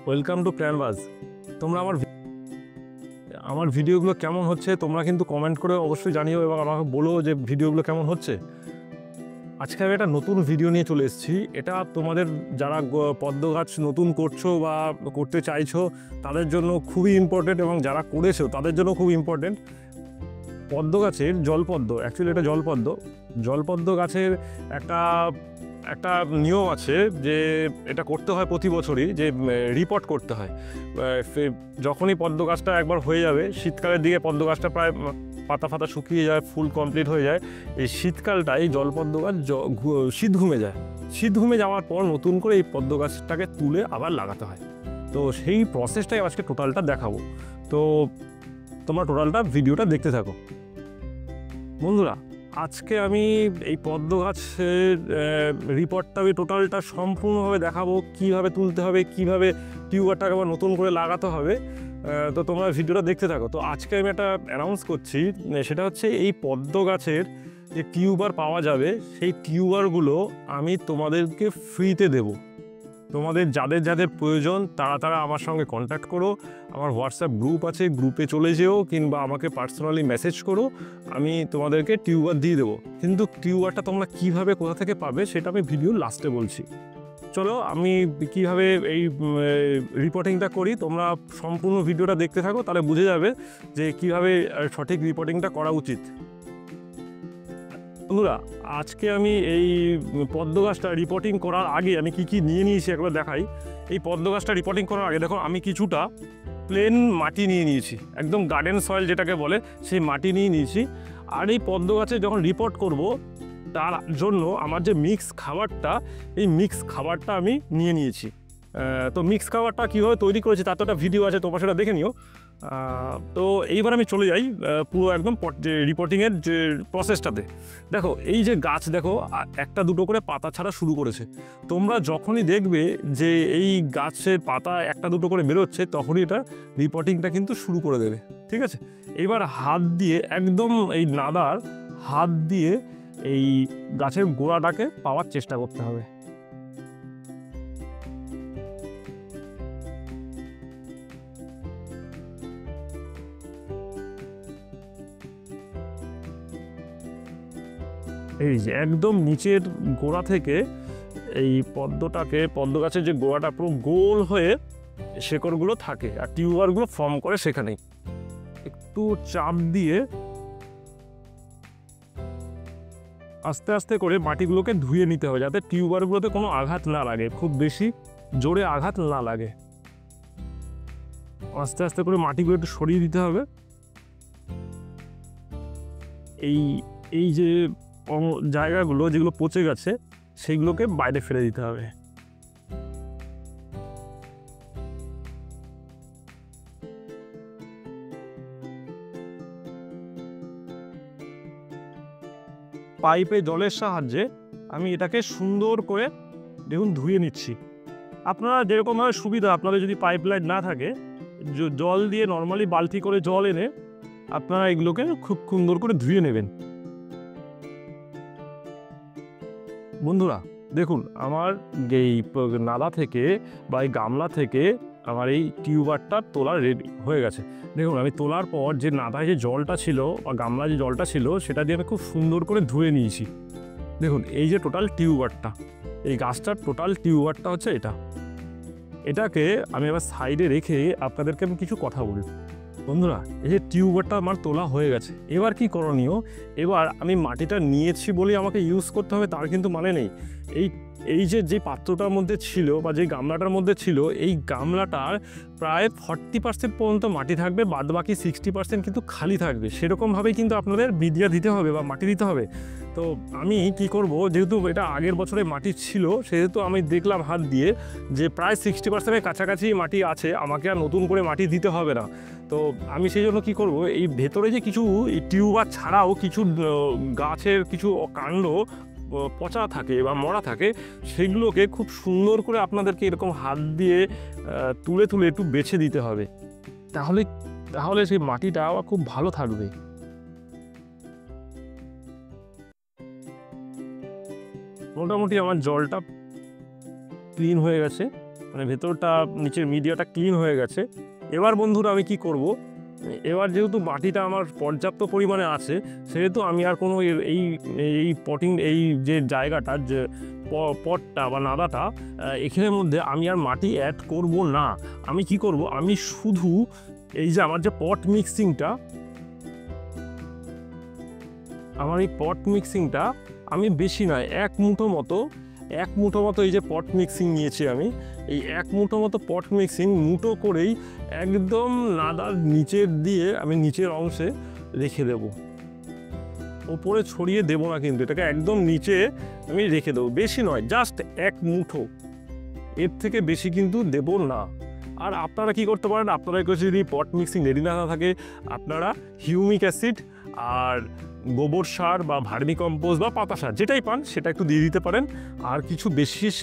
Welcome to প্ল্যানবাজ। তোমরা আমার ভিডিওগুলো কেমন হচ্ছে তোমরা কিন্তু কমেন্ট করে অবশ্যই জানিও এবং আমাকে বলো যে ভিডিওগুলো কেমন হচ্ছে। আজকে আমি একটা নতুন ভিডিও নিয়ে চলে এসেছি। এটা তোমাদের যারা পদ্ম গাছ নতুন করছো বা করতে চাইছো তাদের জন্য খুবই ইম্পর্টেন্ট এবং যারা করেছো তাদের জন্য খুব ইম্পর্টেন্ট। পদ্ম গাছের জলপদ্ম, অ্যাকচুয়ালি এটা জলপদ্ম গাছের একটা একটা নিয়ম আছে যে এটা করতে হয় প্রতি বছরই, যে রিপোর্ট করতে হয়। যখনই পদ্ম গাছটা একবার হয়ে যাবে, শীতকালের দিকে পদ্ম গাছটা প্রায় পাতা ফাতা শুকিয়ে যায়, ফুল কমপ্লিট হয়ে যায়, এই শীতকালটাই জলপদ্ম গাছ শীত ঘুমে যায়। শীত ঘুমে যাওয়ার পর নতুন করে এই পদ্ম গাছটাকে তুলে আবার লাগাতে হয়। তো সেই প্রসেসটাই আজকে টোটালটা দেখাবো। তো তোমরা টোটালটা ভিডিওটা দেখতে থাকো। বন্ধুরা, আজকে আমি এই পদ্ম গাছের রিপোর্টটা আমি টোটালটা সম্পূর্ণভাবে দেখাবো, কীভাবে তুলতে হবে, কীভাবে টিউবারটাকে আবার নতুন করে লাগাতে হবে। তো তোমরা ভিডিওটা দেখতে থাকো। তো আজকে আমি একটা অ্যানাউন্স করছি, সেটা হচ্ছে এই পদ্ম গাছের যে টিউবার পাওয়া যাবে সেই টিউবারগুলো আমি তোমাদেরকে ফ্রিতে দেবো। তোমাদের যাদের যাদের প্রয়োজন তারা আমার সঙ্গে কন্ট্যাক্ট করো। আমার হোয়াটসঅ্যাপ গ্রুপ আছে, গ্রুপে চলে যেও কিংবা আমাকে পার্সোনালি মেসেজ করো, আমি তোমাদেরকে টিউবার দিয়ে দেবো। কিন্তু টিউবারটা তোমরা কীভাবে কোথা থেকে পাবে সেটা আমি ভিডিওর লাস্টে বলছি। চলো আমি কীভাবে এই রিপোর্টিংটা করি তোমরা সম্পূর্ণ ভিডিওটা দেখতে থাকো, তাহলে বুঝে যাবে যে কীভাবে সঠিক রিপোর্টিংটা করা উচিত। বন্ধুরা, আজকে আমি এই পদ্ম গাছটা রিপোর্টিং করার আগে আমি কি নিয়ে নিয়েছি একবার দেখাই। এই পদ্ম গাছটা রিপোর্টিং করার আগে দেখো, আমি কিছুটা প্লেন মাটি নিয়ে নিয়েছি, একদম গার্ডেন সয়েল যেটাকে বলে সেই মাটি নিয়ে নিয়েছি। আর এই পদ্ম গাছে যখন রিপোর্ট করব তার জন্য আমার যে মিক্স খাবারটা, এই মিক্স খাবারটা আমি নিয়ে নিয়েছি। তো মিক্স খাবারটা কীভাবে তৈরি করেছি তার তো একটা ভিডিও আছে, তোমরা সেটা দেখে নিও। তো এইবার আমি চলে যাই পুরো একদম যে রিপোর্টিংয়ের যে প্রসেসটাতে। দেখো, এই যে গাছ দেখো একটা দুটো করে পাতা ছাড়া শুরু করেছে। তোমরা যখনই দেখবে যে এই গাছের পাতা একটা দুটো করে বেরোচ্ছে তখনই এটা রিপোর্টিংটা কিন্তু শুরু করে দেবে, ঠিক আছে? এবার হাত দিয়ে একদম এই নাদার হাত দিয়ে এই গাছের গোড়াটাকে পাওয়ার চেষ্টা করতে হবে। এই যে একদম নিচের গোড়া থেকে এই পদ্ম গাছের যে গোড়াটা পুরো গোল হয়ে শেকড়গুলো থাকে আর টিউবারগুলো ফর্ম করে সেখানেই একটু চাপ দিয়ে আস্তে আস্তে করে মাটিগুলোকে ধুয়ে নিতে হবে, যাতে টিউবারগুলোতে কোনো আঘাত না লাগে, খুব বেশি জোরে আঘাত না লাগে। আস্তে আস্তে করে মাটিগুলো একটু সরিয়ে দিতে হবে। এই যে জায়গাগুলো যেগুলো পচে গেছে সেগুলোকে বাইরে ফেলে দিতে হবে। পাইপে জলের সাহায্যে আমি এটাকে সুন্দর করে দেখুন ধুয়ে নিচ্ছি। আপনারা যেরকমভাবে সুবিধা, আপনাদের যদি পাইপ লাইন না থাকে জল দিয়ে নর্মালি বালতি করে জল এনে আপনারা এগুলোকে খুব সুন্দর করে ধুয়ে নেবেন। বন্ধুরা দেখুন, আমার এই নালা থেকে বা এই গামলা থেকে আমার এই টিউবারটা তোলা রেডি হয়ে গেছে। দেখুন, আমি তোলার পর যে নালায় যে জলটা ছিল বা গামলায় যে জলটা ছিল সেটা দিয়ে আমি খুব সুন্দর করে ধুয়ে নিয়েছি। দেখুন, এই যে টোটাল টিউবারটা, এই গাছটার টোটাল টিউবারটা হচ্ছে এটাকে আমি এবার সাইডে রেখে আপনাদেরকে আমি কিছু কথা বলি। বন্ধুরা, এই যে টিউবারটা আমার তোলা হয়ে গেছে, এবার কি করণীয়? এবার আমি মাটিটা নিয়েছি বলে আমাকে ইউজ করতে হবে তার কিন্তু মানে নেই। এই যে পাত্রটার মধ্যে ছিল বা যে গামলাটার মধ্যে ছিল, এই গামলাটার প্রায় 40% পর্যন্ত মাটি থাকবে, বাদ বাকি 60% কিন্তু খালি থাকবে। সেরকমভাবেই কিন্তু আপনাদের মিডিয়া দিতে হবে বা মাটি দিতে হবে। তো আমি কি করব, যেহেতু এটা আগের বছরে মাটি ছিল সেহেতু আমি দেখলাম হাত দিয়ে যে প্রায় 60%-এর কাছাকাছি মাটি আছে, আমাকে আর নতুন করে মাটি দিতে হবে না। তো আমি সেই জন্য কী করব, এই ভেতরে যে কিছু টিউবার ছাড়াও কিছু গাছের কিছু কাণ্ড পচা থাকে বা মরা থাকে, সেগুলোকে খুব সুন্দর করে আপনাদেরকে এরকম হাত দিয়ে তুলে তুলে একটু বেছে দিতে হবে, তাহলে সেই মাটিটা খুব ভালো থাকবে। মোটামুটি আমার জলটা ক্লিন হয়ে গেছে। মানে ভেতরটা নিচের মিডিয়াটা ক্লিন হয়ে গেছে। এবার বন্ধুরা আমি কি করব, এবার যেহেতু মাটিটা আমার পর্যাপ্ত পরিমাণে আছে, সেহেতু আমি আর কোনো এই এই পটিং এই যে জায়গাটার যে পটটা বা নাদাটা, এখানের মধ্যে আমি আর মাটি অ্যাড করব না। আমি কি করব, আমি শুধু এই যে আমার যে পট মিক্সিংটা, আমার এই পট মিক্সিংটা আমি বেশি নয় এক মুঠো মতো এই যে পট মিক্সিং নিয়েছি আমি, এই এক মুঠো মতো পট মিক্সিং মুঠো করেই একদম নাদার নিচের দিয়ে আমি নিচের অংশে রেখে দেব। ওপরে ছড়িয়ে দেবো না, কিন্তু এটাকে একদম নিচে আমি রেখে দেবো। বেশি নয়, জাস্ট এক মুঠো, এর থেকে বেশি কিন্তু দেব না। আর আপনারা কি করতে পারেন, আপনারা যদি পট মিক্সিং রেডি না থাকে, আপনারা হিউমিক অ্যাসিড আর গোবর সার বা ভার্মি কম্পোস্ট বা পাতা সার যেটাই পান সেটা একটু দিয়ে দিতে পারেন। আর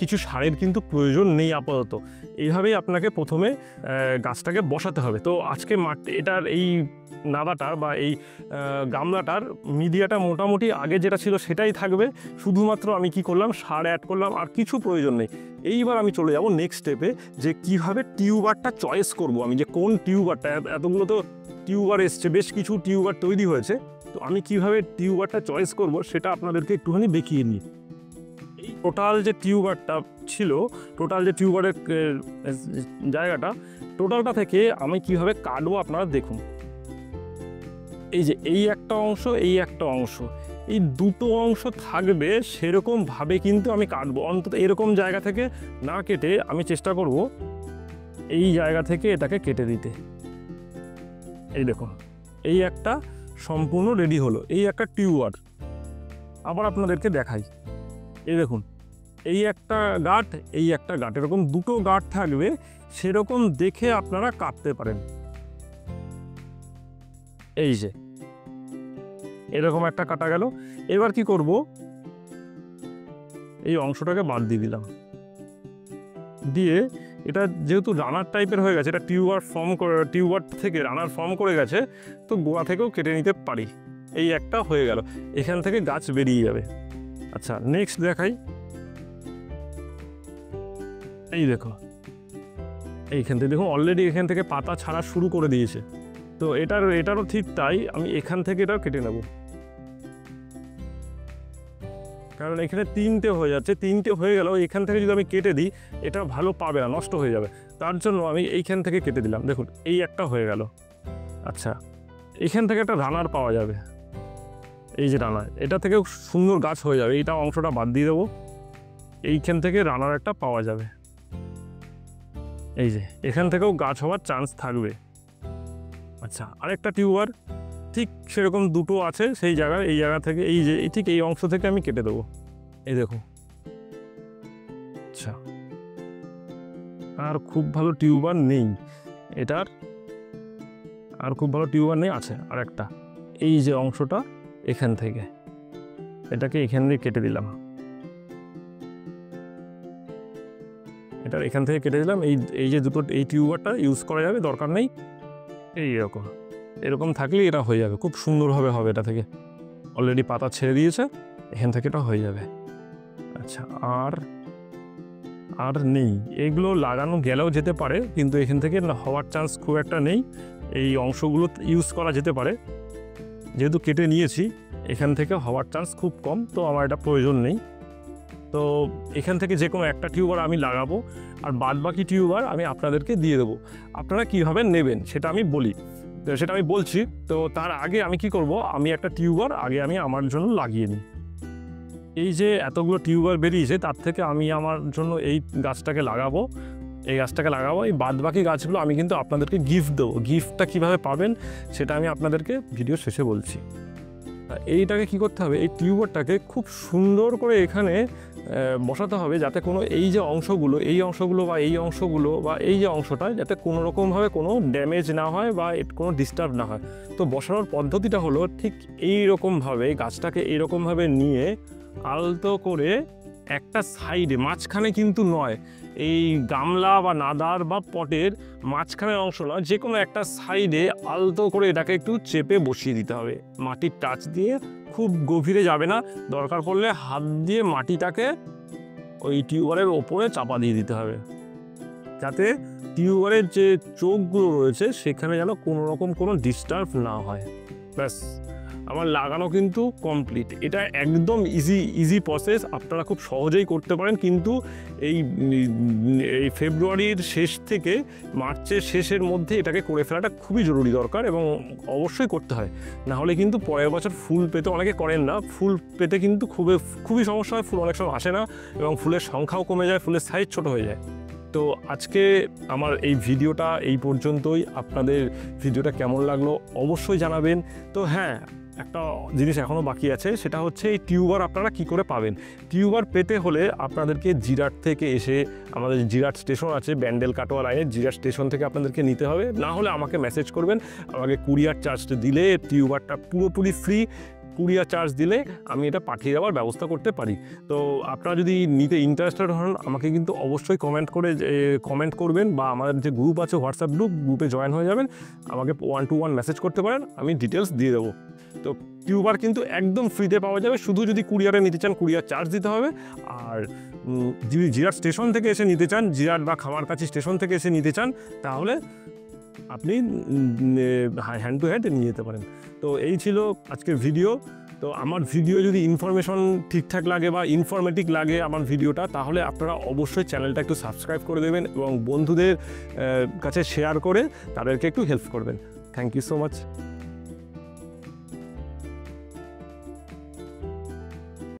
কিছু সারের কিন্তু প্রয়োজন নেই আপাতত। এইভাবেই আপনাকে প্রথমে গাছটাকে বসাতে হবে। তো আজকে এটার এই নাদাটার বা এই গামলাটার মিডিয়াটা মোটামুটি আগে যেটা ছিল সেটাই থাকবে। শুধুমাত্র আমি কি করলাম, সার অ্যাড করলাম, আর কিছু প্রয়োজন নেই। এইবার আমি চলে যাব নেক্সট স্টেপে, যে কিভাবে টিউবারটা চয়েস করব। আমি যে কোন টিউবারটা, এতগুলো তো টিউবার এসছে, বেশ কিছু টিউবার তৈরি হয়েছে, তো আমি কিভাবে টিউবারটা চয়েস করব সেটা আপনাদেরকে একটুখানি দেখিয়ে নিই। এই টোটাল যে টিউবারটা ছিল, টোটাল যে টিউবারের জায়গাটা, টোটালটা থেকে আমি কিভাবে কাটবো আপনারা দেখুন। এই যে এই একটা অংশ, এই একটা অংশ, এই দুটো অংশ থাকবে সেরকমভাবে কিন্তু আমি কাটবো। অন্তত এরকম জায়গা থেকে না কেটে আমি চেষ্টা করব এই জায়গা থেকে এটাকে কেটে দিতে। এই দেখুন, এই একটা সম্পূর্ণ রেডি হলো, এই একটা টিউবার। আবার আপনাদেরকে দেখাই, এই দেখুন, এই একটা গাঁট, এই একটা গাঁট, এরকম দুটো গাঁট থাকবে, সেরকম দেখে আপনারা কাটতে পারেন। এই যে এরকম একটা কাটা গেল। এবার কি করব, এই অংশটাকে বাদ দিয়ে দিলাম, দিয়ে এটা যেহেতু রানার টাইপের হয়ে গেছে, এটা টিউবার থেকে রানার ফর্ম করে গেছে, তো গোড়া থেকেও কেটে নিতে পারি। এই একটা হয়ে গেল, এখান থেকে গাছ বেরিয়ে যাবে। আচ্ছা, নেক্সট দেখাই। এই দেখো, এইখান থেকে দেখুন অলরেডি এখান থেকে পাতা ছাড়া শুরু করে দিয়েছে। তো এটারও ঠিক তাই, আমি এখান থেকে এটাও কেটে নেব, কারণ এখানে তিনটে হয়ে যাচ্ছে। তিনটে হয়ে গেল, এখান থেকে যদি আমি কেটে দিই এটা ভালো পাবে না, নষ্ট হয়ে যাবে। তার জন্য আমি এইখান থেকে কেটে দিলাম। দেখুন, এই একটা হয়ে গেল। আচ্ছা, এখান থেকে একটা রানার পাওয়া যাবে, এই যে রানার, এটা থেকেও সুন্দর গাছ হয়ে যাবে। এইটা অংশটা বাদ দিয়ে দেবো, এইখান থেকে রানার একটা পাওয়া যাবে। এই যে এখান থেকেও গাছ হওয়ার চান্স থাকবে। আচ্ছা, আরেকটা টিউবার ঠিক সেরকম দুটো আছে সেই জায়গায়, এই জায়গা থেকে এই যে ঠিক এই অংশ থেকে আমি কেটে দেবো। এই দেখো, আচ্ছা, আর খুব ভালো টিউবার নেই এটার, আর খুব ভালো টিউবার নেই। আছে আর একটা, এই যে অংশটা এখান থেকে, এটাকে এখান দিয়ে কেটে দিলাম, এখান থেকে কেটে দিলাম। এই যে দুটো, এই টিউবারটা ইউজ করা যাবে, দরকার নেই। এরকম থাকলে এটা হয়ে যাবে, খুব সুন্দরভাবে হবে। এটা থেকে অলরেডি পাতা ছেড়ে দিয়েছে, এখান থেকে এটা হয়ে যাবে। আচ্ছা, আর নেই, এগুলো লাগানো গেলেও যেতে পারে, কিন্তু এখান থেকে হওয়ার চান্স খুব একটা নেই। এই অংশগুলো ইউজ করা যেতে পারে, যেহেতু কেটে নিয়েছি এখান থেকে হওয়ার চান্স খুব কম, তো আমার এটা প্রয়োজন নেই। তো এখান থেকে যে কোনো একটা টিউবার আমি লাগাবো, আর বাদবাকি টিউবার আমি আপনাদেরকে দিয়ে দেবো। আপনারা কীভাবে নেবেন সেটা আমি বলছি। তো তার আগে আমি কি করব, আমি একটা টিউবার আগে আমি আমার জন্য লাগিয়ে নিই। এই যে এতগুলো টিউবার বেরিয়েছে, তার থেকে আমি আমার জন্য এই গাছটাকে লাগাবো। এই বাদবাকি গাছগুলো আমি কিন্তু আপনাদেরকে গিফট দেবো। গিফটটা কীভাবে পাবেন সেটা আমি আপনাদেরকে ভিডিও শেষে বলছি। এইটাকে কি করতে হবে, এই টিউবারটাকে খুব সুন্দর করে এখানে বসাতে হবে, যাতে কোনো এই যে অংশগুলো বা এই যে অংশটা, যাতে কোনো রকমভাবে কোনো ড্যামেজ না হয় বা কোনো ডিস্টার্ব না হয়। তো বসানোর পদ্ধতিটা হলো ঠিক এই রকমভাবে, গাছটাকে এইরকমভাবে নিয়ে আলতো করে একটা সাইডে, মাঝখানে কিন্তু নয়, এই গামলা বা নাদার বা পটের মাঝখানের অংশ নয়, যে কোনো একটা সাইডে আলতো করে এটাকে একটু চেপে বসিয়ে দিতে হবে। মাটির টাচ দিয়ে, খুব গভীরে যাবে না, দরকার পড়লে হাত দিয়ে মাটিটাকে ওই টিউবারের ওপরে চাপা দিয়ে দিতে হবে। যাতে টিউবারের যে চোখগুলো রয়েছে সেখানে যেন কোনো রকম কোনো ডিস্টার্ব না হয়। ব্যাস, আমার লাগানো কিন্তু কমপ্লিট। এটা একদম ইজি প্রসেস, আপনারা খুব সহজেই করতে পারেন। কিন্তু এই ফেব্রুয়ারির শেষ থেকে মার্চের শেষের মধ্যে এটাকে করে ফেলাটা খুবই জরুরি দরকার, এবং অবশ্যই করতে হয়। না হলে কিন্তু পরের বছর ফুল পেতে অনেকে করেন না, ফুল পেতে কিন্তু খুবই সমস্যা হয়, ফুল অনেক সময় আসে না এবং ফুলের সংখ্যাও কমে যায়, ফুলের সাইজ ছোট হয়ে যায়। তো আজকে আমার এই ভিডিওটা এই পর্যন্তই। আপনাদের ভিডিওটা কেমন লাগলো অবশ্যই জানাবেন। তো হ্যাঁ, একটা জিনিস এখনও বাকি আছে, সেটা হচ্ছে এই টিউবার আপনারা কি করে পাবেন। টিউবার পেতে হলে আপনাদেরকে জিরাট থেকে এসে, আমাদের জিরাট স্টেশন আছে ব্যান্ডেল কাটোয়া লাইনে, জিরাট স্টেশন থেকে আপনাদেরকে নিতে হবে। না হলে আমাকে মেসেজ করবেন, আমাকে কুরিয়ার চার্জটা দিলে টিউবারটা পুরোপুরি ফ্রি, কুরিয়ার চার্জ দিলে আমি এটা পাঠিয়ে দেওয়ার ব্যবস্থা করতে পারি। তো আপনারা যদি নিতে ইন্টারেস্টেড হন আমাকে কিন্তু অবশ্যই কমেন্ট করবেন, বা আমাদের যে গ্রুপ আছে হোয়াটসঅ্যাপ গ্রুপে জয়েন হয়ে যাবেন, আমাকে 1-to-1 মেসেজ করতে পারেন, আমি ডিটেলস দিয়ে দেবো। তো টিউবার কিন্তু একদম ফ্রিতে পাওয়া যাবে, শুধু যদি কুরিয়ারে নিতে চান কুরিয়ার চার্জ দিতে হবে। আর যদি জিরাট স্টেশন থেকে এসে নিতে চান, জিরাট বা খামারকাছি স্টেশন থেকে এসে নিতে চান, তাহলে আপনি হ্যান্ড টু হ্যান্ড নিয়ে যেতে পারেন। তো এই ছিল আজকের ভিডিও। তো আমার ভিডিও যদি ইনফরমেশন ঠিকঠাক লাগে বা ইনফরমেটিভ লাগে আমার ভিডিওটা, তাহলে আপনারা অবশ্যই চ্যানেলটা একটু সাবস্ক্রাইব করে দেবেন এবং বন্ধুদের কাছে শেয়ার করে তাদেরকে একটু হেল্প করবেন। Thank you so much.